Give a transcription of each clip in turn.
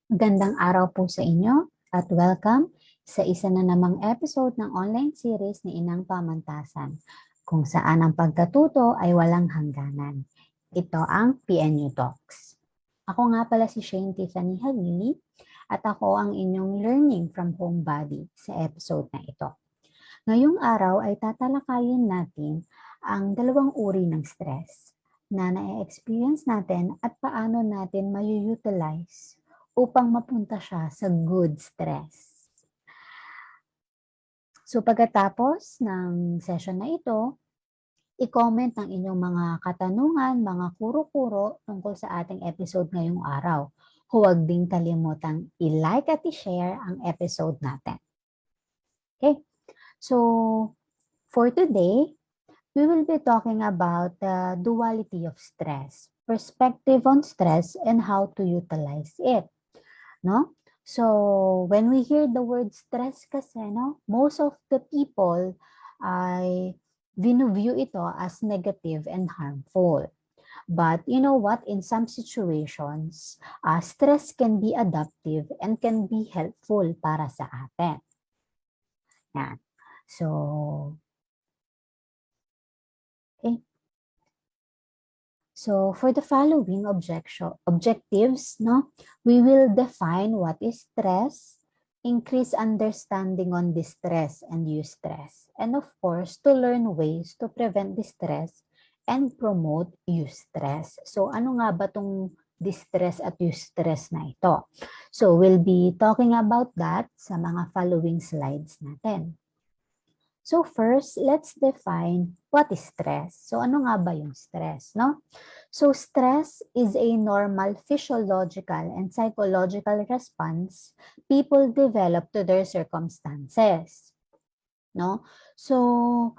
Gandang araw po sa inyo at welcome sa isa na namang episode ng online series ni Inang Pamantasan, kung saan ang pagkatuto ay walang hangganan. Ito ang PNU Talks. Ako nga pala si Tiffanie Halili at ako ang inyong learning from home buddy sa episode na ito. Ngayong araw ay tatalakayin natin ang dalawang uri ng stress na na-experience natin at paano natin mayu-utilize upang mapunta siya sa good stress. So pagkatapos ng session na ito, i-comment ang inyong mga katanungan, mga kuro-kuro tungkol sa ating episode ngayong araw. Huwag ding kalimutang i-like at i-share ang episode natin. Okay, so for today, we will be talking about the duality of stress, perspective on stress, and how to utilize it. No? So, when we hear the word stress kasi, no, most of the people ay view ito as negative and harmful. But you know what? In some situations, stress can be adaptive and can be helpful para sa atin. Yan. So, okay. So, for the following objectives, no, we will define what is stress, increase understanding on distress and eustress, and of course, to learn ways to prevent distress and promote eustress. So, ano nga ba itong distress at eustress na ito? So, we'll be talking about that sa mga following slides natin. So first, let's define what is stress. So ano nga ba yung stress, no? So stress is a normal physiological and psychological response people develop to their circumstances, no? So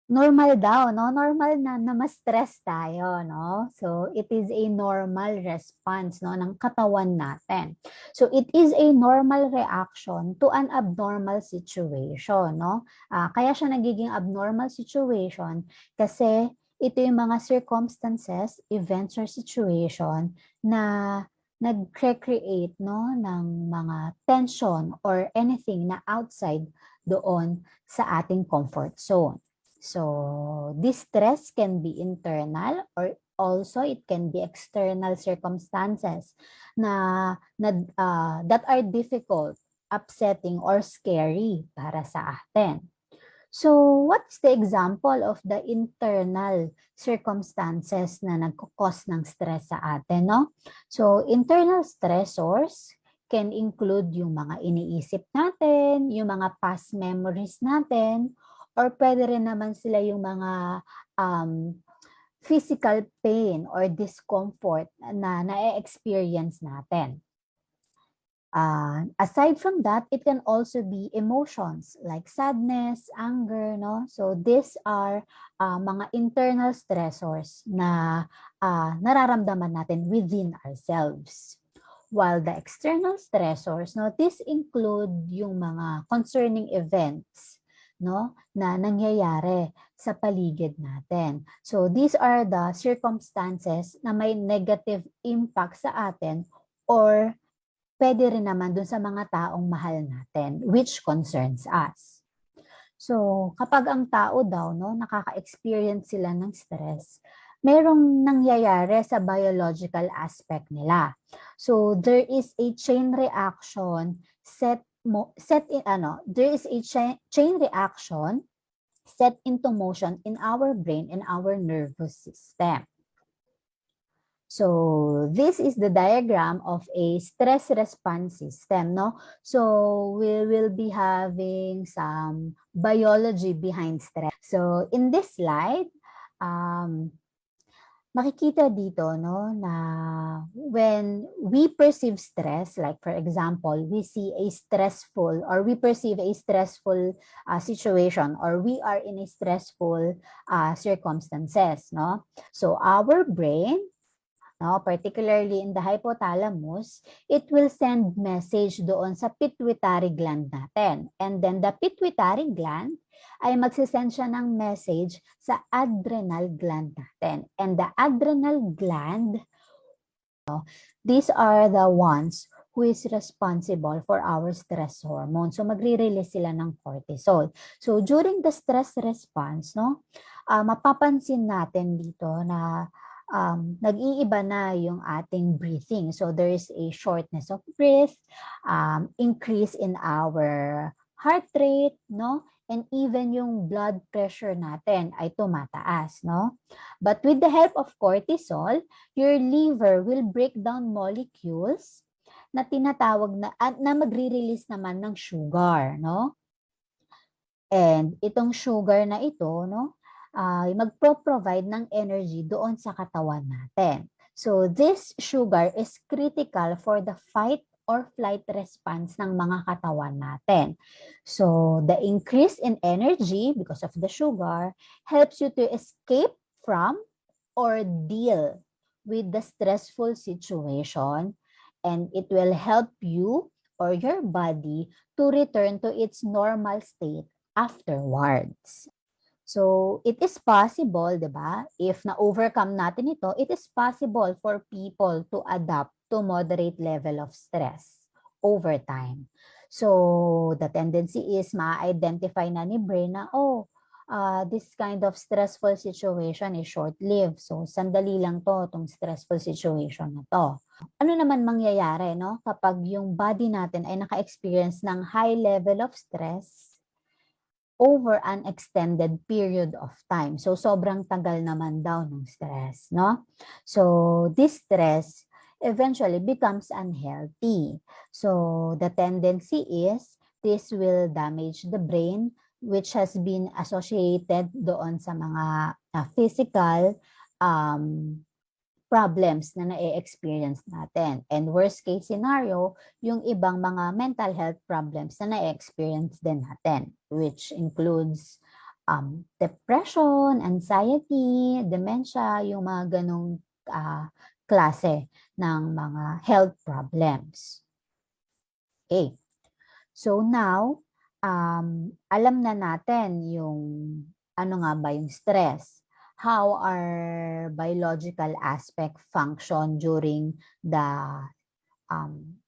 normal daw, no? Normal na ma-stress tayo, no? So, it is a normal response, no, ng katawan natin. So, it is a normal reaction to an abnormal situation, no? Kaya siya nagiging abnormal situation kasi ito yung mga circumstances, events, or situation na nag-create, no, ng mga tension or anything na outside doon sa ating comfort zone. So, this stress can be internal or also it can be external circumstances that are difficult, upsetting, or scary para sa atin. So, what's the example of the internal circumstances na nagkukos ng stress sa atin, no? So, internal stressors can include yung mga iniisip natin, yung mga past memories natin, or pwede rin naman sila yung mga physical pain or discomfort na na-experience natin. Aside from that, it can also be emotions like sadness, anger, no? So these are mga internal stressors na nararamdaman natin within ourselves. While the external stressors, no, these include yung mga concerning events, no, na nangyayari sa paligid natin. So these are the circumstances na may negative impact sa atin or pwede rin naman dun sa mga taong mahal natin, which concerns us. So, kapag ang tao daw, no, nakaka-experience sila ng stress, merong nangyayari sa biological aspect nila. So, there is a chain reaction there is a chain reaction set into motion in our brain and our nervous system. So, this is the diagram of a stress response system, no? So, we will be having some biology behind stress. So, in this slide, makikita dito, no, na when we perceive stress, like for example, we see a stressful or we perceive a stressful situation or we are in a stressful circumstances, no? So, our brain, no, particularly in the hypothalamus, it will send message doon sa pituitary gland natin. And then the pituitary gland ay magsisend siya ng message sa adrenal gland natin. And the adrenal gland These are the ones who is responsible for our stress hormone. So magre-release sila ng cortisol. So during the stress response, no, mapapansin natin dito na nag-iiba na yung ating breathing. So there is a shortness of breath, increase in our heart rate, no? And even yung blood pressure natin ay tumataas, no? But with the help of cortisol, your liver will break down molecules na tinatawag na magre-release naman ng sugar, no? And itong sugar na ito, no, ay magpro-provide ng energy doon sa katawan natin. So this sugar is critical for the fight or flight response ng mga katawan natin. So the increase in energy because of the sugar helps you to escape from or deal with the stressful situation, and it will help you or your body to return to its normal state afterwards. So, it is possible, di ba? If na-overcome natin ito, it is possible for people to adapt to moderate level of stress over time. So, the tendency is ma-identify na ni brain na, this kind of stressful situation is short-lived. So, sandali lang to, itong stressful situation na to. Ano naman mangyayari, no? Kapag yung body natin ay naka-experience ng high level of stress over an extended period of time. So, sobrang tagal naman daw ng stress, no? So, this stress eventually becomes unhealthy. So, the tendency is this will damage the brain, which has been associated doon sa mga physical problems na na-experience natin. And worst case scenario, yung ibang mga mental health problems na na-experience din natin, which includes depression, anxiety, dementia, yung mga ganong klase ng mga health problems. Okay. So now, alam na natin yung ano nga ba yung stress. How our biological aspect function during the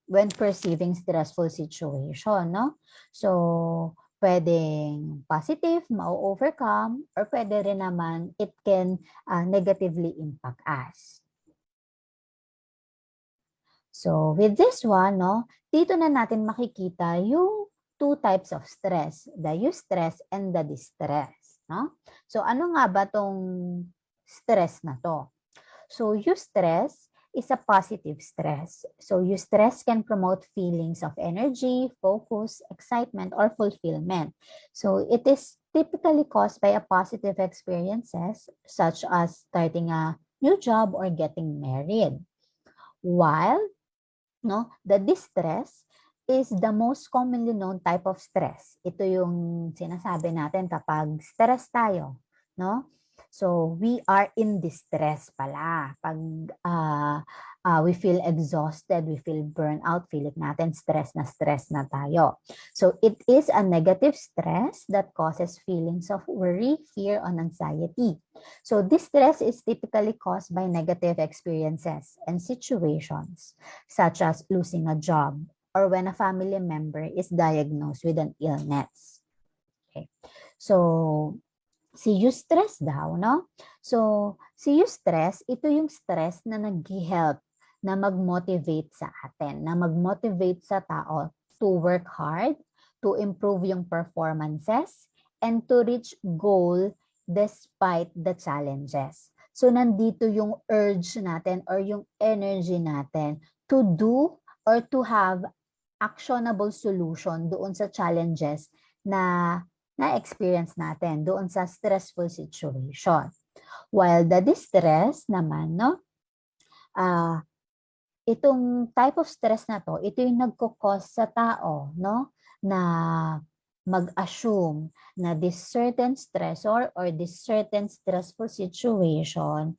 when perceiving stressful situation, no? So, pwedeng positive, ma-overcome, or pwede rin naman it can negatively impact us. So, with this one, no, dito na natin makikita yung two types of stress, the eustress and the distress. No? So, ano nga ba tong stress na to? So, eustress is a positive stress. So, eustress can promote feelings of energy, focus, excitement, or fulfillment. So, it is typically caused by a positive experiences such as starting a new job or getting married. While the distress is the most commonly known type of stress. Ito yung sinasabi natin kapag stress tayo, no? So, we are in distress pala. Pag we feel exhausted, we feel burnout, feeling natin stress na tayo. So, it is a negative stress that causes feelings of worry, fear, and anxiety. So, this stress is typically caused by negative experiences and situations, such as losing a job, or when a family member is diagnosed with an illness. Okay. So, si eustress daw, no? So, si eustress, ito yung stress na nag-help na mag-motivate sa atin, na mag-motivate sa tao to work hard, to improve yung performances, and to reach goal despite the challenges. So, nandito yung urge natin or yung energy natin to do or to have actionable solution doon sa challenges na na-experience natin doon sa stressful situation. While the distress naman, no, itong type of stress na to, ito yung nagko-cause sa tao, no, na mag-assume na this certain stressor or this certain stressful situation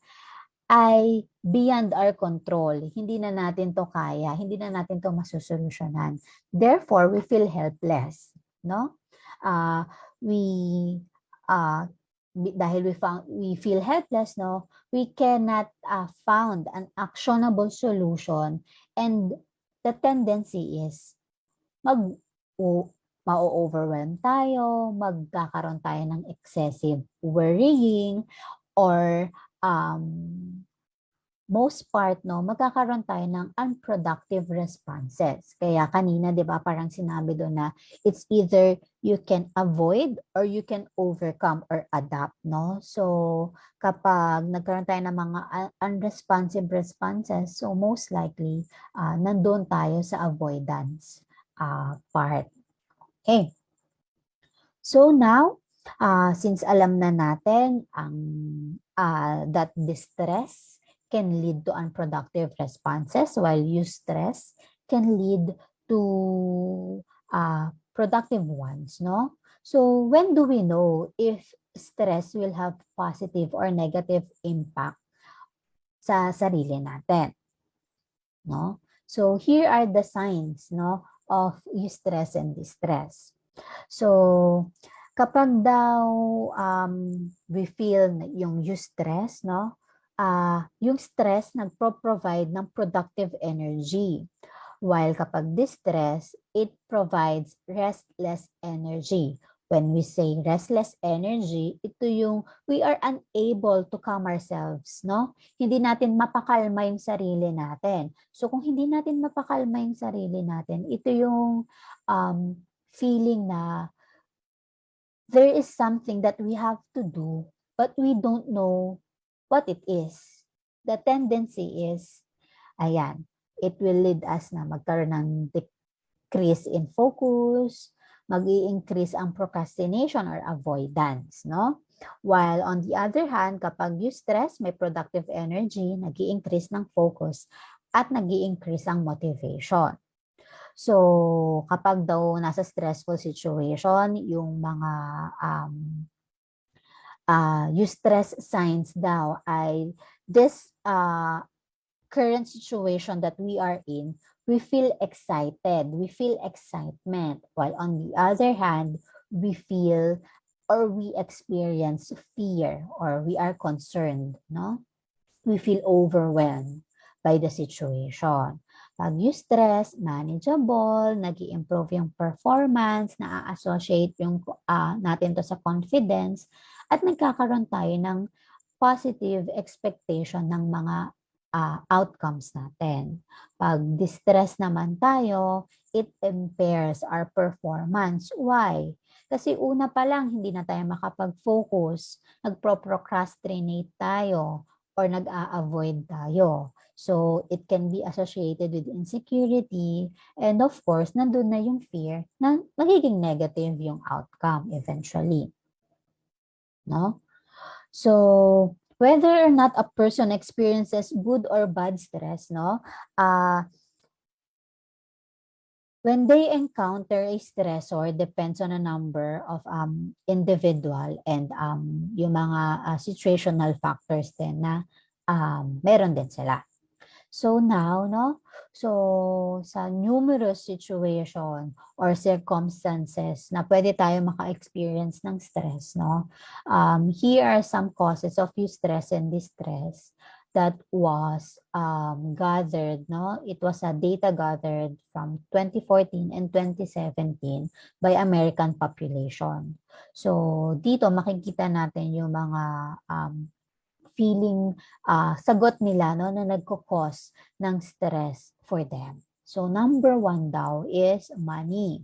ay beyond our control. Hindi na natin to kaya, hindi na natin to masusolusyonan. Therefore, we feel helpless, no? We dahil we feel helpless, no, we cannot found an actionable solution, and the tendency is ma-overwhelm tayo, magkakaroon tayo ng excessive worrying, or most part, no, magkakaroon tayo ng unproductive responses. Kaya kanina, di ba, parang sinabi doon na it's either you can avoid or you can overcome or adapt, no? So, kapag nagkaroon tayo ng mga unresponsive responses, so most likely, nandun tayo sa avoidance part. Okay. So now, since alam na natin that distress can lead to unproductive responses, while eustress can lead to productive ones, no? So when do we know if stress will have positive or negative impact sa sarili natin, no? So here are the signs, no, of eustress and distress. So kapag daw we feel yung eustress, no, yung stress nagpro-provide ng productive energy. While kapag distress, it provides restless energy. When we say restless energy, ito yung we are unable to calm ourselves, no? Hindi natin mapakalma yung sarili natin. So kung hindi natin mapakalma yung sarili natin, ito yung feeling na there is something that we have to do, but we don't know what it is. The tendency is, ayan, it will lead us na magkaroon ng decrease in focus, mag-i-increase ang procrastination or avoidance, no? While on the other hand, kapag you stress, may productive energy, nag-i-increase ng focus at nag-i-increase ang motivation. So, kapag daw nasa stressful situation, yung mga eustress signs daw ay this current situation that we are in, we feel excited, we feel excitement, while on the other hand, we feel or we experience fear or we are concerned, no? We feel overwhelmed by the situation. Pag eustress, manageable, nag-i-improve yung performance, na-associate yung natin to sa confidence, at nagkakaroon tayo ng positive expectation ng mga outcomes natin. Pag distress naman tayo, it impairs our performance. Why? Kasi una pa lang, hindi na tayo makapag-focus, nagpro-procrastinate tayo, or nag-a-avoid tayo. So, it can be associated with insecurity, and of course, nandun na yung fear na magiging negative yung outcome eventually. No? So, whether or not a person experiences good or bad stress, no, when they encounter a stressor, depends on a number of individual and yung mga situational factors din na meron din sila. So now, no, so sa numerous situation or circumstances na pwede tayo maka-experience ng stress, no, here are some causes of eustress and distress that was gathered, no, it was a data gathered from 2014 and 2017 by American population. So dito makikita natin yung mga feeling sagot nila, no, na nagko-cause ng stress for them. So number 1 daw is money.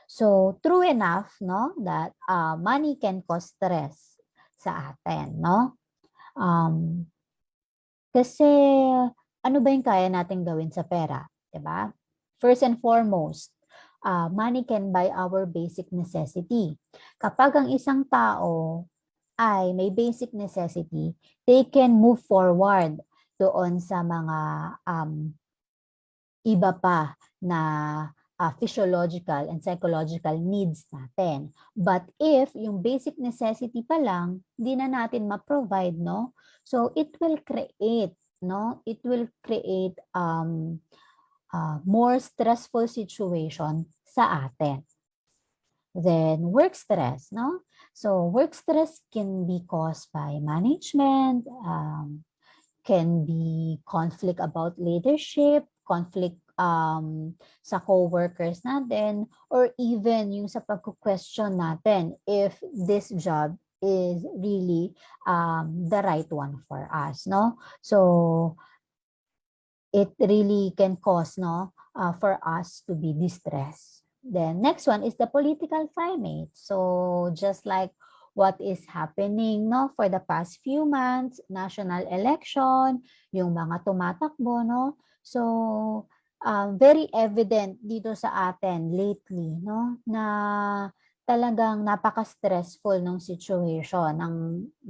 So true enough, no, that money can cause stress sa atin, no? Kasi ano ba yung kaya natin gawin sa pera, 'di ba? First and foremost, money can buy our basic necessity. Kapag ang isang tao ay may basic necessity, they can move forward doon sa mga iba pa na physiological and psychological needs natin. But if yung basic necessity pa lang, di na natin ma-provide, no? So it will create, no? It will create more stressful situation sa atin. Then work stress, no? So work stress can be caused by management, can be conflict about leadership, conflict sa co-workers natin, or even yung sa pagko-question natin if this job is really the right one for us, no? So it really can cause, no, for us to be distressed. Then next one is the political climate. So just like what is happening, no, for the past few months, national election, yung mga tumatakbo, no. So very evident dito sa atin lately, no, na talagang napaka-stressful ng situation ng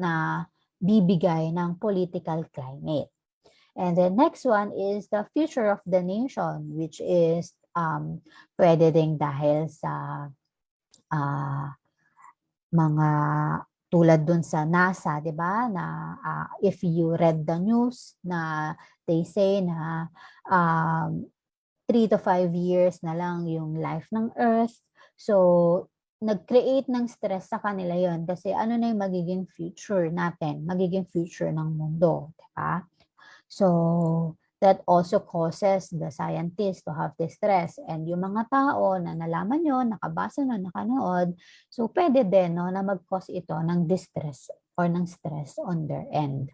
na bibigay ng political climate. And the next one is the future of the nation, which is pwede ding dahil sa mga tulad dun sa NASA, di ba? Na if you read the news na they say na 3 to 5 years na lang yung life ng Earth. So, nag-create ng stress sa kanila yon kasi ano na yung magiging future natin, magiging future ng mundo, di ba? So, that also causes the scientists to have distress. And yung mga tao na nalaman yun, nakabasa na, nakanood, so pwede din, no, na mag-cause ito ng distress or ng stress on their end.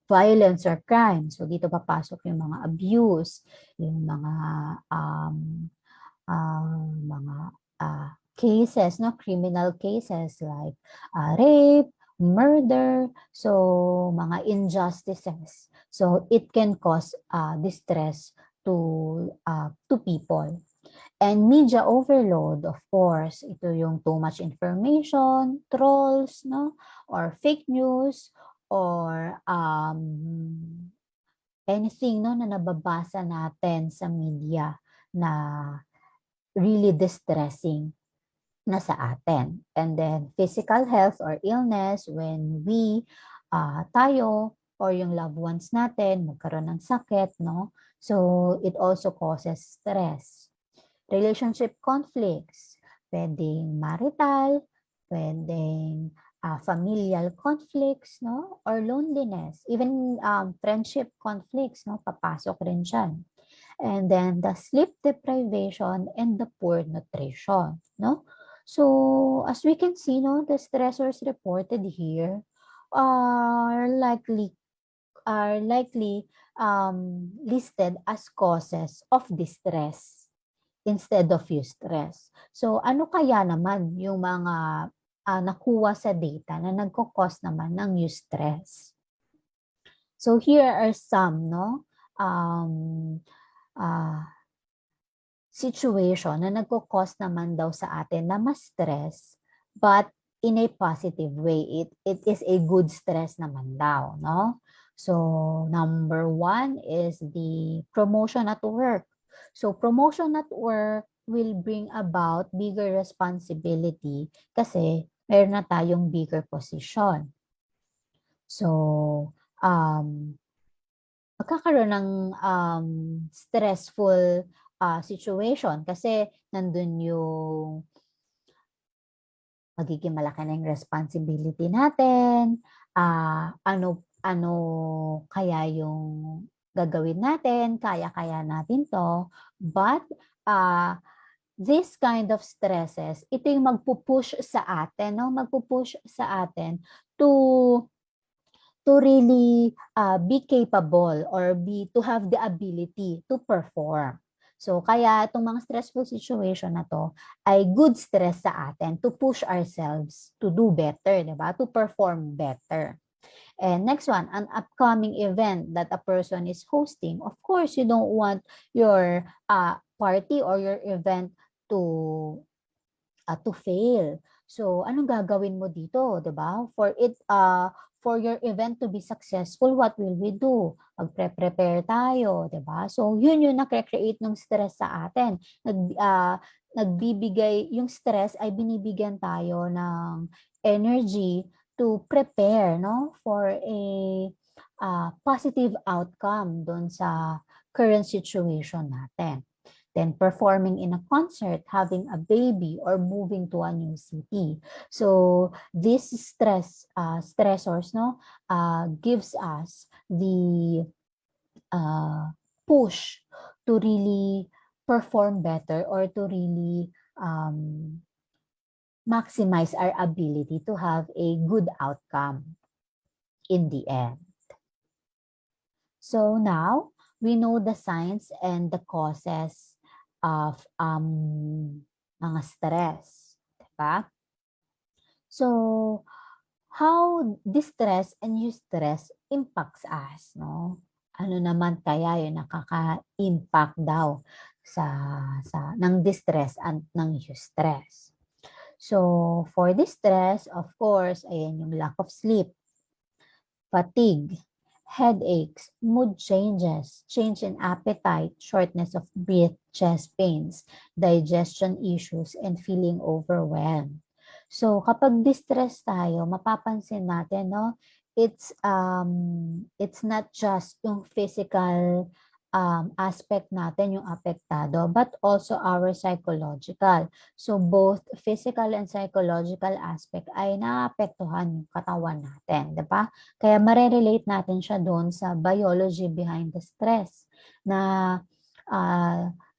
Violence or crime. So, dito papasok yung mga abuse, yung mga cases, no, criminal cases like rape, murder, so mga injustices. So it can cause distress to people. And media overload, of course, ito yung too much information, trolls, no, or fake news, or anything, no, na nababasa natin sa media na really distressing na sa atin. And then physical health or illness, when we, tayo or yung loved ones natin magkaroon ng sakit, no? So it also causes stress. Relationship conflicts, pwedeng marital, pwedeng familial conflicts, no? Or loneliness, even friendship conflicts, no? Papasok rin dyan. And then the sleep deprivation and the poor nutrition, no? So as we can see, no, the stressors reported here are likely listed as causes of distress instead of eustress. So ano kaya naman yung mga nakuha sa data na nagko-cause naman ng eustress? So here are some, no, situation na nagko-cause naman daw sa atin na mas stress, but in a positive way. It is a good stress naman daw, no? So, number 1 is the promotion at work. So, promotion at work will bring about bigger responsibility kasi meron na tayong bigger position. So, magkakaroon ng stressful situation kasi nandun yung magiging malaki na yung responsibility natin, ano kaya yung gagawin natin, kaya natin to, but this kind of stresses, ito yung magpupush sa atin, no? Magpupush sa atin to really be capable or to have the ability to perform. So, kaya itong mga stressful situation na to ay good stress sa atin to push ourselves to do better, diba? To perform better. And next one, an upcoming event that a person is hosting. Of course, you don't want your party or your event to fail. So, anong gagawin mo dito, 'di ba? For your event to be successful, what will we do? Magpre-prepare tayo, 'di ba? So, yun yung nakre-create ng stress sa atin. Nagbibigay yung stress ay binibigyan tayo ng energy to prepare, no, for a positive outcome doon sa current situation natin. then performing in a concert, having a baby, or moving to a new city. So this stressors, no, gives us the push to really perform better or to really maximize our ability to have a good outcome in the end. So now we know the signs and the causes of mga stress, diba? So how distress and eustress impacts us, no? Ano naman kaya yung nakaka-impact daw ng distress at ng eustress? So, for distress, of course, ayan yung lack of sleep, fatigue, headaches, mood changes, change in appetite, shortness of breath, chest pains, digestion issues, and feeling overwhelmed. So, kapag distress tayo, mapapansin natin, no, it's not just yung physical aspect natin yung apektado, but also our psychological. So, both physical and psychological aspect ay naapektuhan yung katawan natin, di ba? Kaya marerelate natin siya doon sa biology behind the stress na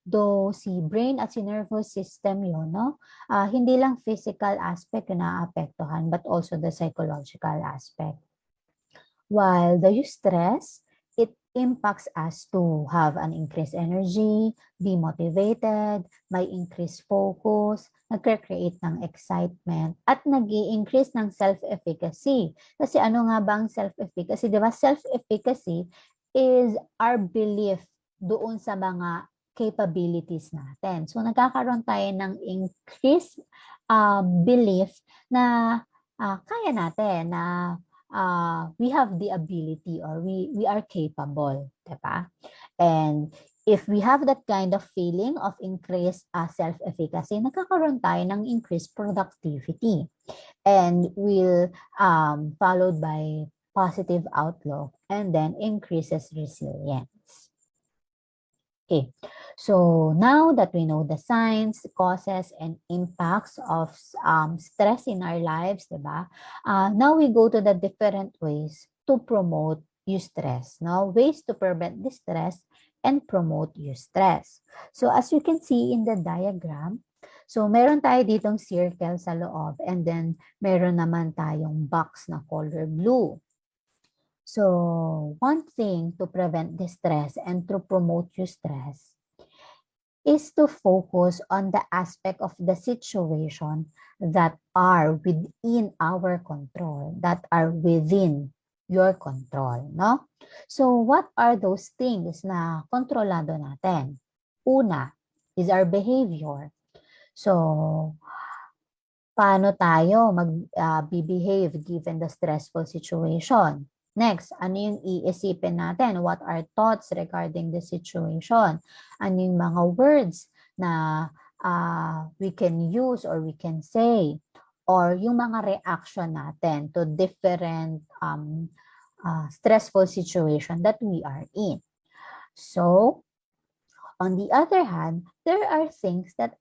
though si brain at si nervous system yun, no? Hindi lang physical aspect yung naapektuhan, but also the psychological aspect. While the eustress, it impacts us to have an increased energy, be motivated, may increased focus, nagre-create ng excitement, at nag-i-increase ng self-efficacy. Kasi ano nga ba ang self-efficacy? Di ba? Self-efficacy is our belief doon sa mga capabilities natin. So, nagkakaroon tayo ng increased belief na kaya natin, na we have the ability or we are capable, diba? And if we have that kind of feeling of increased self-efficacy, nagkakaroon tayo ng increased productivity and will followed by positive outlook and then increases resilience. Okay, so now that we know the signs, causes, and impacts of stress in our lives, diba? Now we go to the different ways to promote eustress, no? Ways to prevent distress and promote eustress. So as you can see in the diagram, so meron tayo ditong circle sa loob and then meron naman tayong box na color blue. So, one thing to prevent distress and to promote eustress is to focus on the aspect of the situation that are within our control, that are within your control, no? So, what are those things na kontrolado natin? Una is our behavior. So, paano tayo mag-behave given the stressful situation? Next, ano yung iisipin natin? What are thoughts regarding the situation? Ano yung mga words na we can use or we can say? Or yung mga reaction natin to different stressful situation that we are in. So, on the other hand, there are things that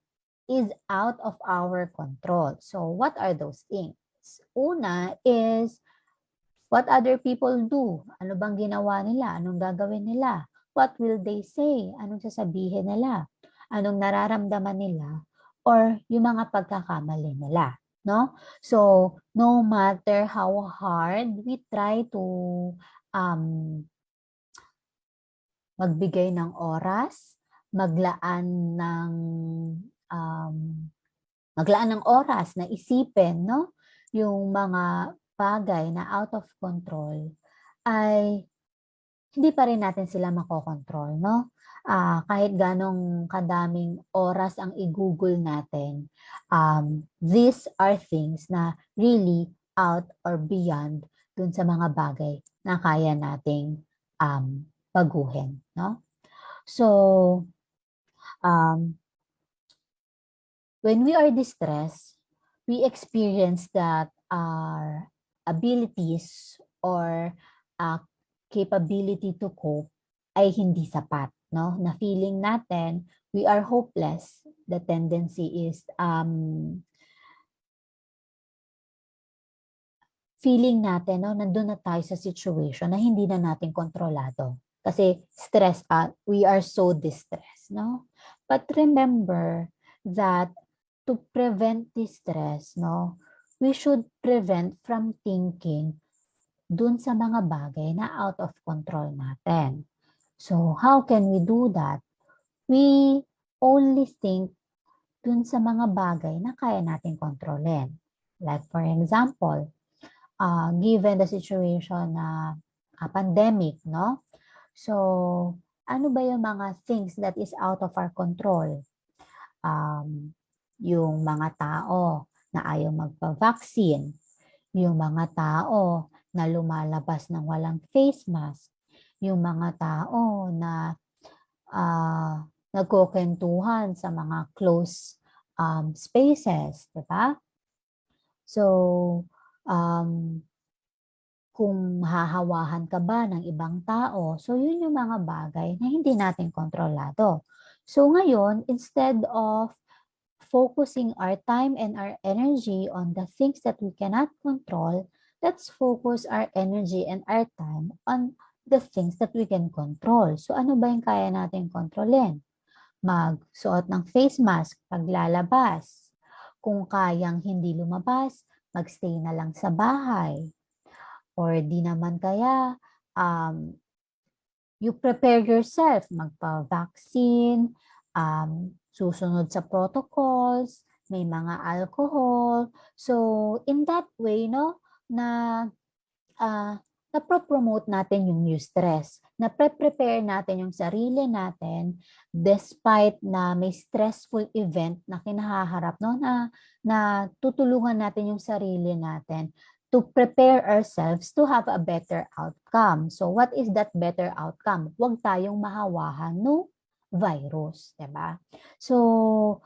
is out of our control. So, what are those things? Una is what other people do. Ano bang ginawa nila? Anong gagawin nila? What will they say? Anong sasabihin nila? Anong nararamdaman nila? Or yung mga pagkakamali nila. No? So, no matter how hard we try to magbigay ng oras, maglaan ng oras na isipin, no? Yung mga bagay na out of control, ay hindi pa rin natin sila makokontrol, no? Kahit ganong kadaming oras ang i-google natin, these are things na really out or beyond dun sa mga bagay na kaya nating baguhin, no? So, when we are distressed, we experience that our abilities or capability to cope ay hindi sapat, no? Na feeling natin we are hopeless, the tendency is feeling natin, no, nandun na tayo sa situation na hindi na natin kontrolado. Kasi stress, we are so distressed, no? But remember that to prevent this stress, no, we should prevent from thinking dun sa mga bagay na out of control natin. So, how can we do that? We only think dun sa mga bagay na kaya natin kontrolin. Like for example, given the situation na pandemic, no? So, ano ba yung mga things that is out of our control? Yung mga tao na ayaw magpa-vaccine, yung mga tao na lumalabas ng walang face mask, yung mga tao na nagkukwentuhan sa mga close spaces, di ba? So, kung hahawahan ka ba ng ibang tao, so yun yung mga bagay na hindi natin kontrolado. So ngayon, instead of focusing our time and our energy on the things that we cannot control, let's focus our energy and our time on the things that we can control. So ano ba yung kaya natin kontrolin? Magsuot ng face mask paglalabas. Kung kayang hindi lumabas, magstay na lang sa bahay. Or di naman kaya, you prepare yourself, magpa-vaccine, susunod sa protocols, may mga alcohol. So, in that way, no, na napropromote natin yung new stress. Napre-prepare natin yung sarili natin despite na may stressful event na kinahaharap, no, na tutulungan natin yung sarili natin to prepare ourselves to have a better outcome. So, what is that better outcome? Huwag tayong mahawahan no virus, diba? So,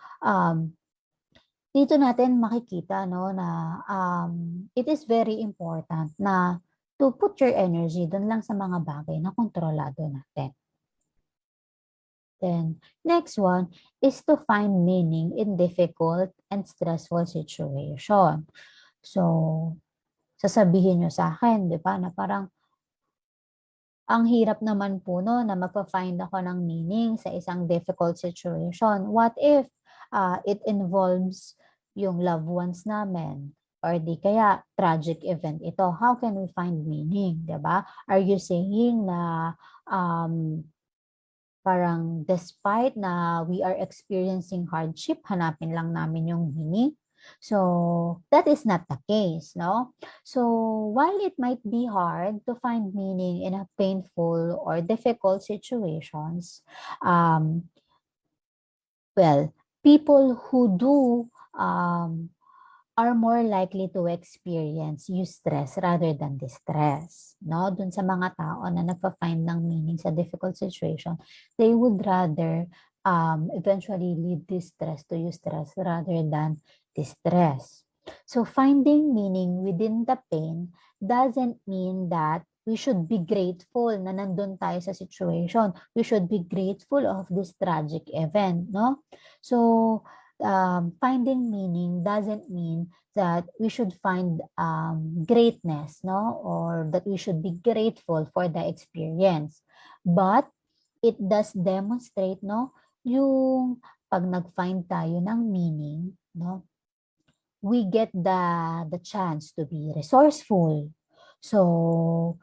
dito natin makikita no na it is very important na to put your energy doon lang sa mga bagay na kontrolado natin. Then, next one is to find meaning in difficult and stressful situation. So, sasabihin nyo sa akin, di ba, na parang ang hirap naman po no, na magpa-find ako ng meaning sa isang difficult situation. What if it involves yung loved ones namin? Or di kaya tragic event ito? How can we find meaning? Di ba? Are you saying na parang despite na we are experiencing hardship, hanapin lang namin yung meaning? So, that is not the case, no? So, while it might be hard to find meaning in a painful or difficult situations, well, people who do are more likely to experience eustress rather than distress. No? Dun sa mga tao na nagpa-find ng meaning sa difficult situation, they would rather eventually lead distress to eustress rather than distress. So finding meaning within the pain doesn't mean that we should be grateful na nandun tayo sa situation. We should be grateful of this tragic event, no? So, finding meaning doesn't mean that we should find greatness, no? Or that we should be grateful for the experience. But it does demonstrate, no? Yung pag nag-find tayo ng meaning, no? We get the chance to be resourceful. So,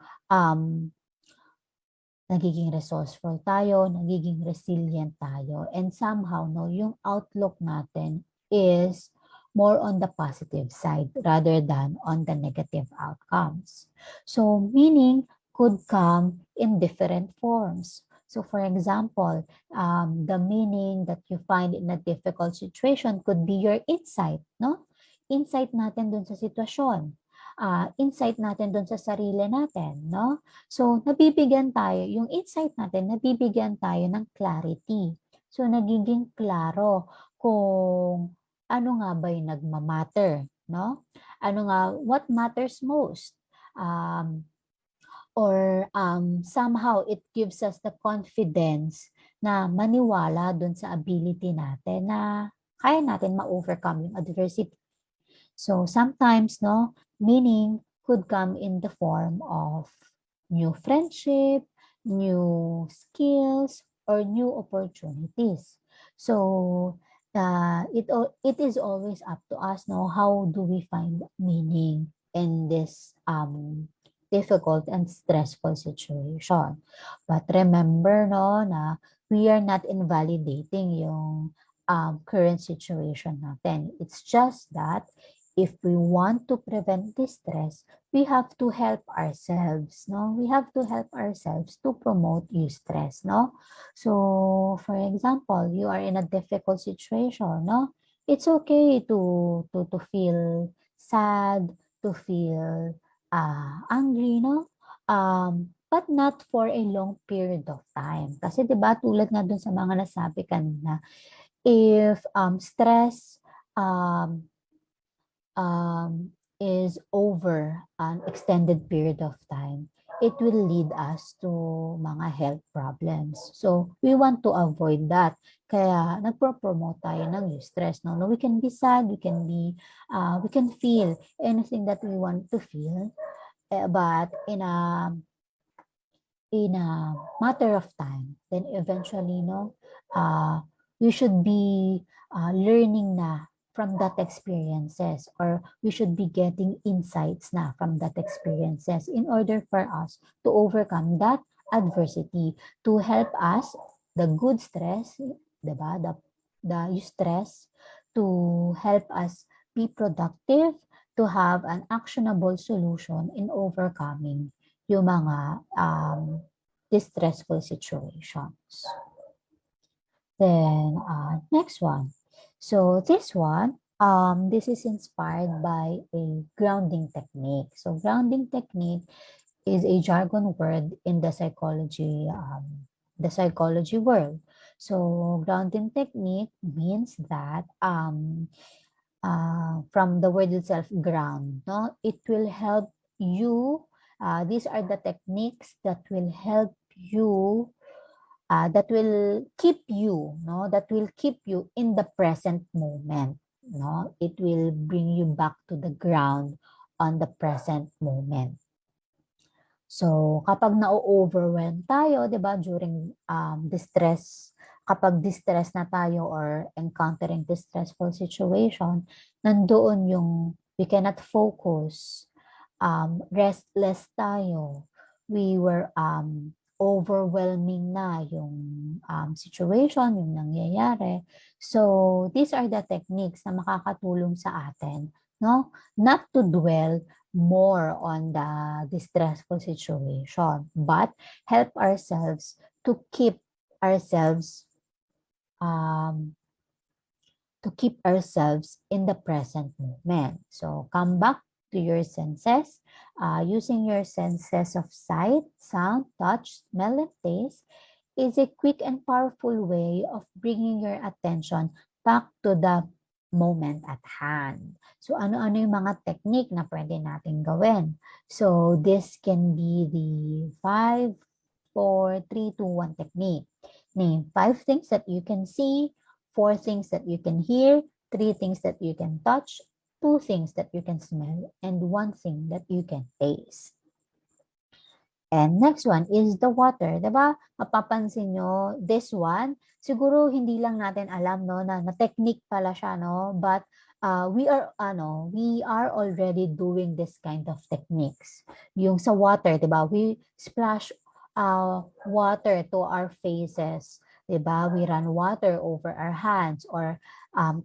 nagiging resourceful tayo, nagiging resilient tayo, and somehow, no, yung outlook natin is more on the positive side rather than on the negative outcomes. So, meaning could come in different forms. So, for example, the meaning that you find in a difficult situation could be your insight, no? Insight natin dun sa sitwasyon. Insight natin dun sa sarili natin, no? So, nabibigyan tayo, yung insight natin, nabibigyan tayo ng clarity. So, nagiging klaro kung ano nga ba yung nagmamatter, no? Ano nga, what matters most? Or somehow it gives us the confidence na maniwala dun sa ability natin na kaya natin ma-overcome yung adversity. So sometimes, no, meaning could come in the form of new friendship, new skills, or new opportunities. So it is always up to us, no, how do we find meaning in this difficult and stressful situation. But remember, no, na we are not invalidating yung current situation natin. It's just that if we want to prevent this stress, we have to help ourselves, no? We have to help ourselves to promote eustress, no? So, for example, you are in a difficult situation, no? It's okay to feel sad, to feel angry, no? But not for a long period of time. Kasi 'di ba tulad nga dun sa mga nasabi kanina, if stress um, is over an extended period of time, it will lead us to mga health problems. So, we want to avoid that. Kaya, nagpo-promote tayo ng eustress. No? We can be sad, we can feel anything that we want to feel, but in a matter of time, then eventually, no, we should be learning na from that experiences, or we should be getting insights na from that experiences in order for us to overcome that adversity, to help us, the good stress, diba? The stress, to help us be productive, to have an actionable solution in overcoming yung mga distressful situations. Then, next one. So, this one, this is inspired by a grounding technique. So, grounding technique is a jargon word in the psychology world. So, grounding technique means that from the word itself, ground, no? It will help you. These are the techniques that will help you, that will keep you, no? That will keep you in the present moment, no? It will bring you back to the ground on the present moment. So, kapag na-overwhelm tayo, 'di ba, during distress, kapag distress na tayo or encountering distressful situation, nandoon yung we cannot focus, restless tayo. We were overwhelming na yung situation, yung nangyayari. So, these are the techniques na makakatulong sa atin, no? Not to dwell more on the distressful situation, but help ourselves to keep ourselves in the present moment. So come back to your senses, using your senses of sight, sound, touch, smell, and taste is a quick and powerful way of bringing your attention back to the moment at hand. So, ano-ano yung mga technique na pwede natin gawin? So, this can be the 5, 4, 3, 2, 1 technique. Name 5 things that you can see, 4 things that you can hear, 3 things that you can touch, 2 things that you can smell, and 1 thing that you can taste. And next one is the water, 'di ba? Mapapansin nyo, this one, siguro hindi lang natin alam, no, na technique pala siya, no? But we are already doing this kind of techniques. Yung sa water, 'di ba? We splash water to our faces, 'di ba? We run water over our hands, or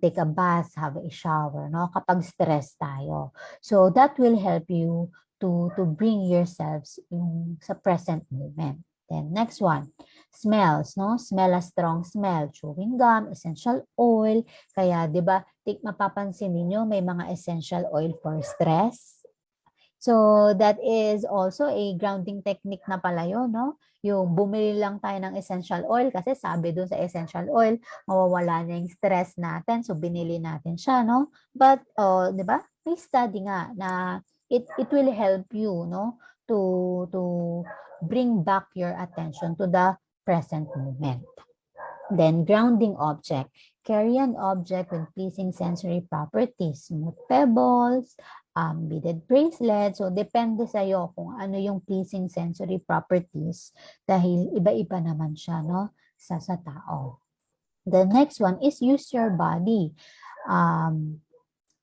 take a bath, have a shower, no? Kapag stress tayo. So that will help you to bring yourselves yung sa present moment. Then next one, smells, no? Smell a strong smell, chewing gum, essential oil. Kaya 'di ba, mapapansin niyo may mga essential oil for stress. So that is also a grounding technique na pala yun, no? Yung bumili lang tayo ng essential oil kasi sabi dun sa essential oil, mawawala na yung stress natin. So binili natin siya, no? But, 'di ba? May study nga na it will help you, no, to bring back your attention to the present moment. Then, grounding object. Carry an object with pleasing sensory properties. Smooth pebbles, beaded bracelets. So, depende sa'yo kung ano yung pleasing sensory properties dahil iba-iba naman siya, no? Sa tao. The next one is use your body.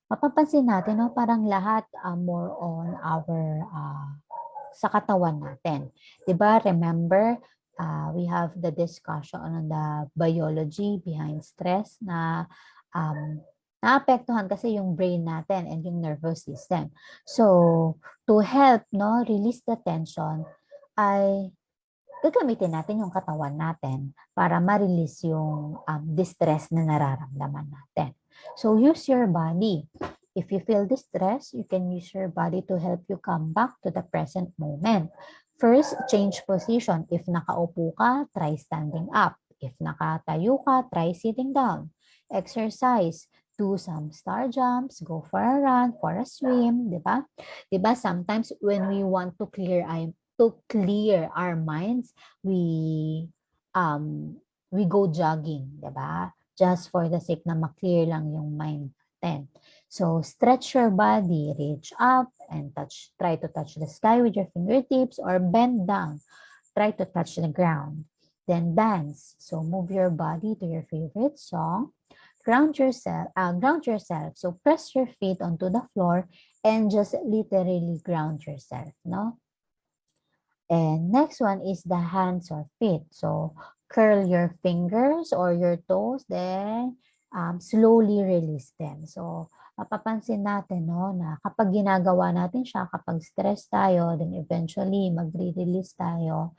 Mapapansin natin, no, parang lahat more on our sa katawan natin. 'Di ba? Remember, we have the discussion on the biology behind stress na naapektuhan kasi yung brain natin and yung nervous system. So, to help no release the tension ay gagamitin natin yung katawan natin para ma-release yung distress na nararamdaman natin. So, use your body. If you feel distress, you can use your body to help you come back to the present moment. First, change position. If nakaupo ka, try standing up. If nakatayo ka, try sitting down. Exercise. Do some star jumps, go for a run, for a swim, di ba? Di ba, sometimes when we want to clear our minds, we go jogging, 'di ba? Just for the sake na ma-clear lang yung mind natin. So, stretch your body, reach up and try to touch the sky with your fingertips or bend down. Try to touch the ground. Then dance. So, move your body to your favorite song. Ground yourself. So, press your feet onto the floor and just literally ground yourself, no? And next one is the hands or feet. So, curl your fingers or your toes, then slowly release them. So, mapapansin natin no, na kapag ginagawa natin siya, kapag stress tayo, then eventually magre-release tayo,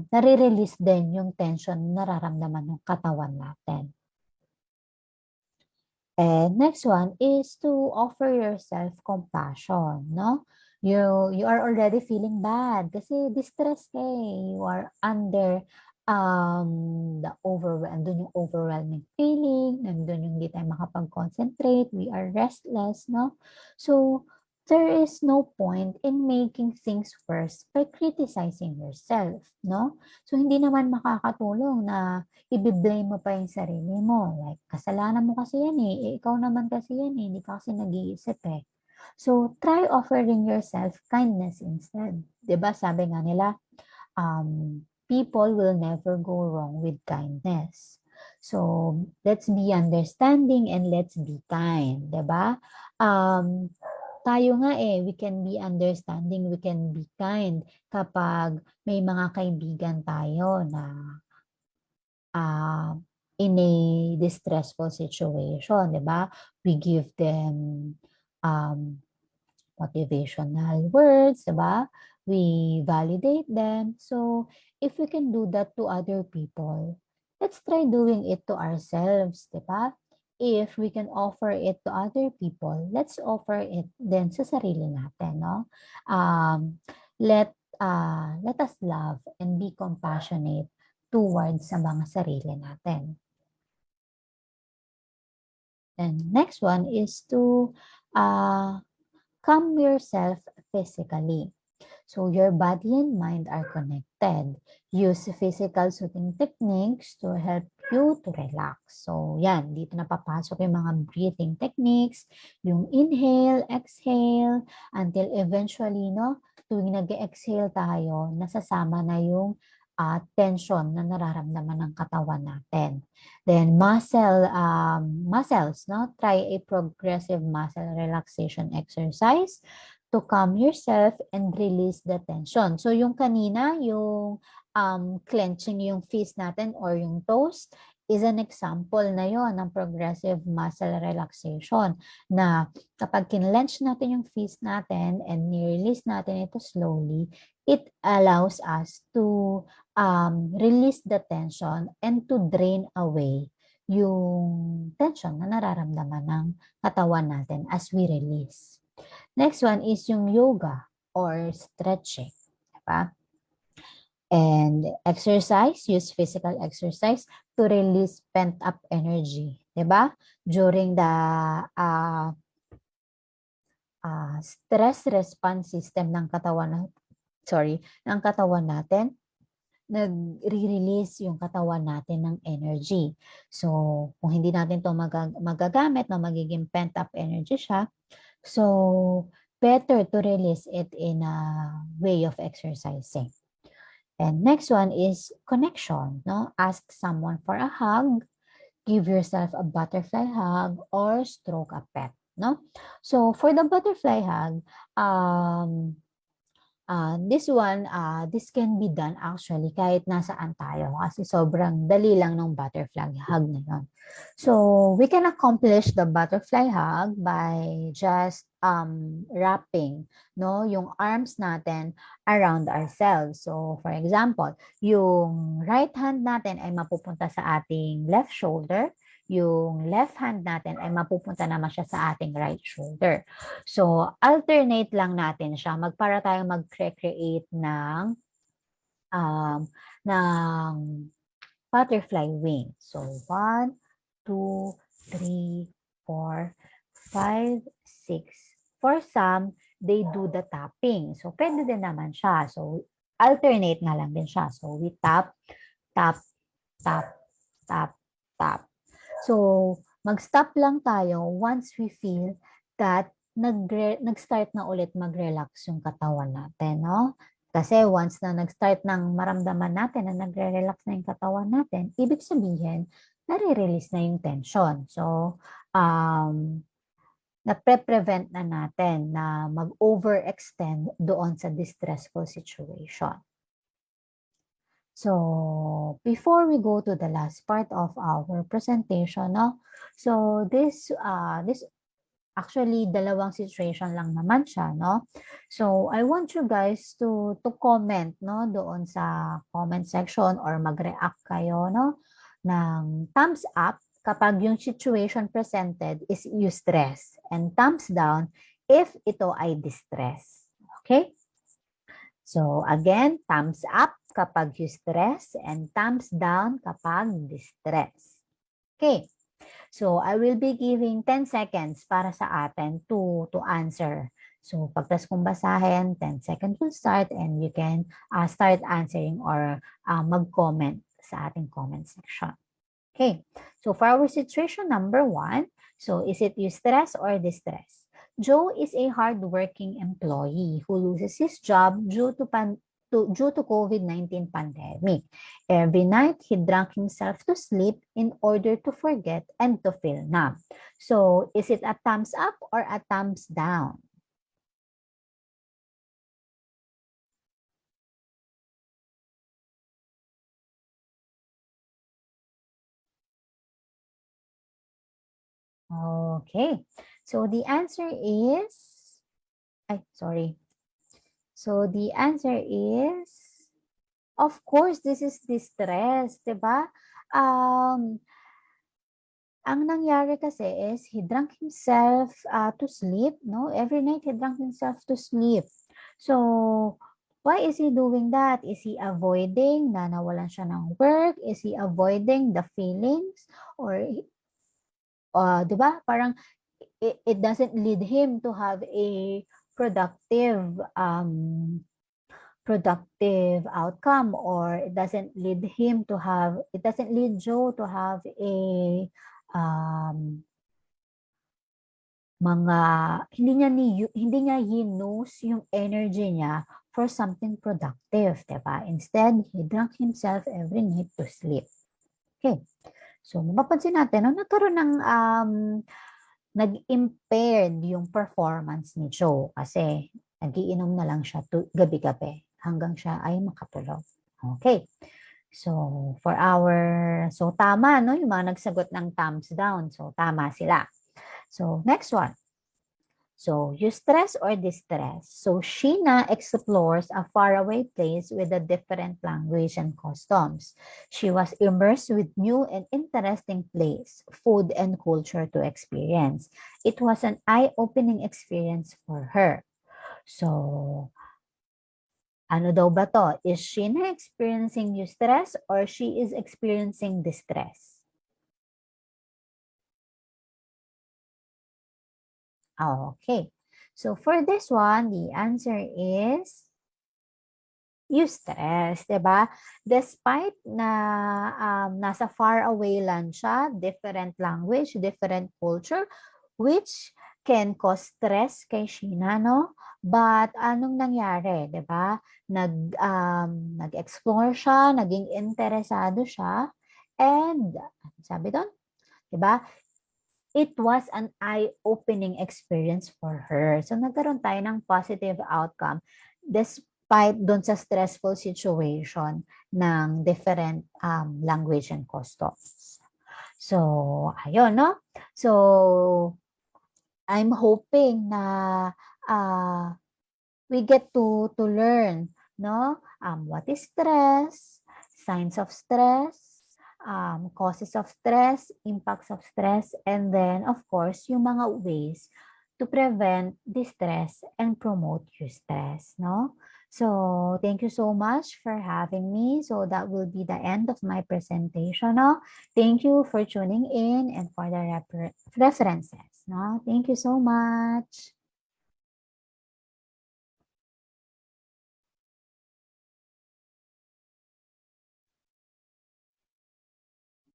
nare-release din yung tension na nararamdaman ng katawan natin. And next one is to offer yourself compassion, no? You are already feeling bad kasi distress ka eh. You are under andun yung overwhelming feeling, nandun yung hindi tayo makapag-concentrate, we are restless, no? So, there is no point in making things worse by criticizing yourself, no? So, hindi naman makakatulong na i-blame mo pa yung sarili mo. Like, kasalanan mo kasi yan eh. Ikaw naman kasi yan eh. Hindi ka kasi nag-iisip eh. So, try offering yourself kindness instead. 'Di ba sabi nga nila, people will never go wrong with kindness. So, let's be understanding and let's be kind. 'Di ba? Tayo nga eh, we can be understanding, we can be kind kapag may mga kaibigan tayo na in a distressful situation, 'di ba? We give them motivational words, 'di ba? We validate them. So, if we can do that to other people, let's try doing it to ourselves, 'di ba? If we can offer it to other people, let's offer it then sa sarili natin, no? Let us love and be compassionate towards sa mga sarili natin. And next one is to calm yourself physically. So your body and mind are connected. Use physical soothing techniques to help you to relax. So yan, dito na papasok yung mga breathing techniques, yung inhale, exhale, until eventually, no, tuwing nag-exhale tayo, nasasama na yung tension na nararamdaman ng katawan natin. Then muscles, no? Try a progressive muscle relaxation exercise to calm yourself and release the tension. So yung kanina, yung clenching yung fist natin or yung toes is an example na yon ng progressive muscle relaxation na kapag kinlench natin yung fist natin and ni-release natin ito slowly, it allows us to release the tension and to drain away yung tension na nararamdaman ng katawan natin as we release. Next one is yung yoga or stretching. Diba? And exercise, use physical exercise to release pent-up energy. Diba? During the stress response system ng katawan natin, nagre-release yung katawan natin ng energy. So, kung hindi natin to magagamit, no, magiging pent-up energy siya. So, better to release it in a way of exercising. And next one is connection, no? Ask someone for a hug, give yourself a butterfly hug, or stroke a pet, no? So, for the butterfly hug, this can be done actually kahit nasaan tayo kasi sobrang dali lang ng butterfly hug na yun. So, we can accomplish the butterfly hug by just wrapping no, yung arms natin around ourselves. So, for example, yung right hand natin ay mapupunta sa ating left shoulder, yung left hand natin ay mapupunta naman siya sa ating right shoulder. So, alternate lang natin siya. Para tayong mag-create um, ng butterfly wing. So, 1, 2, 3, 4, 5, 6. For some, they do the tapping. So, pwede din naman siya. So, alternate nga lang din siya. So, we tap, tap, tap, tap, tap. So, mag-stop lang tayo once we feel that nag-start na ulit mag-relax yung katawan natin, no? Kasi once na nag-start ng maramdaman natin na nagre-relax na yung katawan natin, ibig sabihin, nare-release na yung tension. So, napre-prevent na natin na mag-overextend doon sa distressful situation. So, before we go to the last part of our presentation, no? So, this actually dalawang situation lang naman siya, no? So, I want you guys to comment, no, doon sa comment section or mag-react kayo, no, ng thumbs up kapag yung situation presented is eustress and thumbs down if ito ay distress. Okay? So, again, thumbs up kapag eustress and thumbs down kapag distress. Okay. So, I will be giving 10 seconds para sa atin to answer. So, pagtas kong basahin, 10 seconds will start and you can start answering or mag-comment sa ating comment section. Okay. So, for our situation number 1, so is it eustress or distress? Joe is a hardworking employee who loses his job due to COVID-19 pandemic. Every night, he drank himself to sleep in order to forget and to feel numb. So, is it a thumbs up or a thumbs down? Okay. So, the answer is... sorry. So, the answer is... Of course, this is distress, diba? Ang nangyari kasi is he drank himself to sleep, no? Every night he drank himself to sleep. So, why is he doing that? Is he avoiding na nawalan siya ng work? Is he avoiding the feelings? Or, diba? Parang it doesn't lead him to have a productive outcome, or it doesn't lead Joe to have a hindi niya use yung energy niya for something productive, diba? Instead, he drank himself every night to sleep. Okay. So, mapapansin natin, nagkaroon ng nag-impaired yung performance ni Joe kasi nagiinom na lang siya gabi-gabi hanggang siya ay makatulog. Okay. So, tama, no? Yung mga nagsagot ng thumbs down. So, tama sila. So, next one. So, eustress or distress? So, Sheena explores a faraway place with a different language and customs. She was immersed with new and interesting place, food, and culture to experience. It was an eye-opening experience for her. So, ano daw ba to? Is Sheena experiencing eustress or she is experiencing distress? Okay. So for this one, the answer is eustress, 'di ba? Despite na nasa far away land siya, different language, different culture, which can cause stress kay Sheena, no? But anong nangyari, 'di ba? Nag-explore siya, naging interesado siya, and sabi doon, 'di ba? It was an eye-opening experience for her. So nagkaroon tayo ng positive outcome despite doon sa stressful situation ng different language and customs. So, ayun, no? So, I'm hoping na we get to learn, no? What is stress, signs of stress, causes of stress, impacts of stress, and then, of course, yung mga ways to prevent distress and promote eustress, no? So, thank you so much for having me. So, that will be the end of my presentation, no? Thank you for tuning in and for the references, no? Thank you so much.